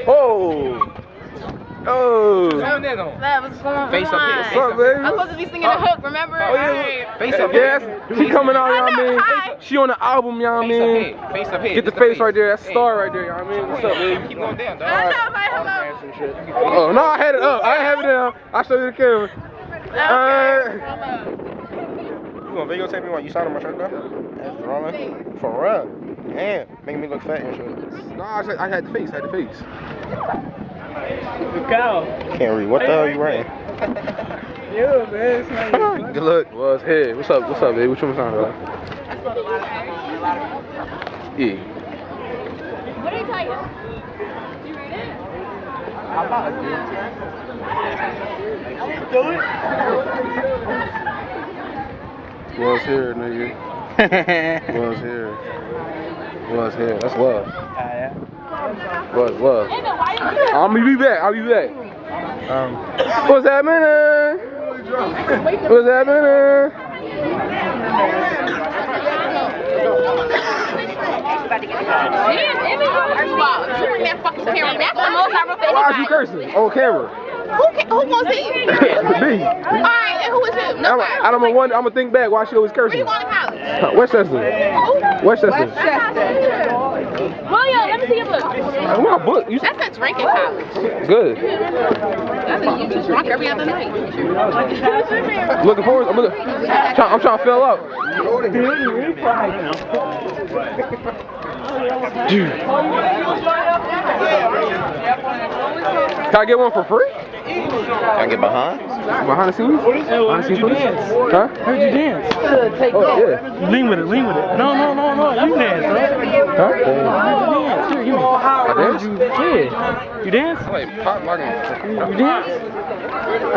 Oh. Oh. That was going Face up here. What's up, baby? I'm supposed to be singing the hook, remember? Oh, yeah. Face up here. Yes, she coming out, you know what I mean? She on the album, you know what I mean? Face up here. Get the face right there. That's the star right there, you know what I mean? What's up, baby? Keep going down, dog. I know, like, hello. Oh, no, I had it up. I ain't have it down. I'll show you the camera. You gonna videotape me while you signing my shirt, though? That's rolling. For real. Damn, making me look fat and shit. No, I had the face, The cow. Can't read. What the hell you writing? Yeah, man. Good luck. Was here. What's up, baby? What you want to sign about? Yeah. What did I tell you? Did you read it? I'm about to do it. Was here, nigga. Was here. Was here. That's love. Yeah. Was love. I'll be back. What's happening? What's happening? Why is you cursing on camera? Who wants to eat? Me. Alright, and who is him? Nobody. I'm gonna think back why she always cursing. Where you going to college? Westchester. Westchester. William, let me see your book. My book. That's a drinking college. Good. That's a you just drunk every other night. Looking forward. I'm trying to fill out. Can I get one for free? Can I get behind? Behind the scenes? Behind the scenes footage? Huh? Heard you dance. Oh, yeah. Lean with it. No. You dance, right? Huh? Heard you dance. Here, give me. I dance? Yeah. You dance? I like pop locking. You dance? I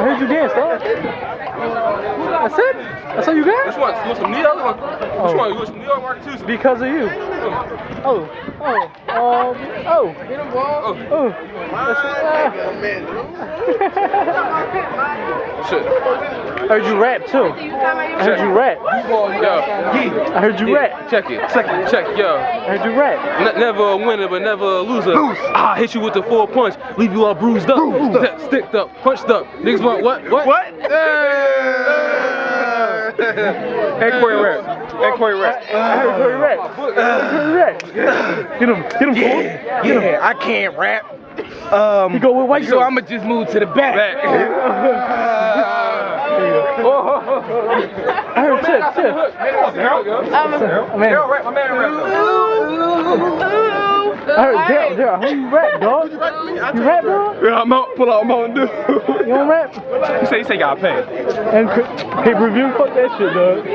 heard you dance, dog. That's it? That's all you got? Which one? You want some New York? Which one? You want some New York market too? Because of you. Oh. Shit. I heard you rap too. I heard you rap. Yo. I heard you rap. Check it. Check, yo. I heard you rap. Never a winner, but never a loser. I hit you with the 4 punch, leave you all bruised up, sticked up, punched up. Niggas want what? And Corey rap. I heard Corey rap. Get him, Cole. Yeah, I can't rap. You go with white So I'ma just move to the back. I heard Tip. I heard Daryl. How you rap, dog? You rap, dog? Yeah, I'm out. Pull out Mountain Dew. You don't rap? You say you got paid. And pay-per-view? Fuck that shit, dog.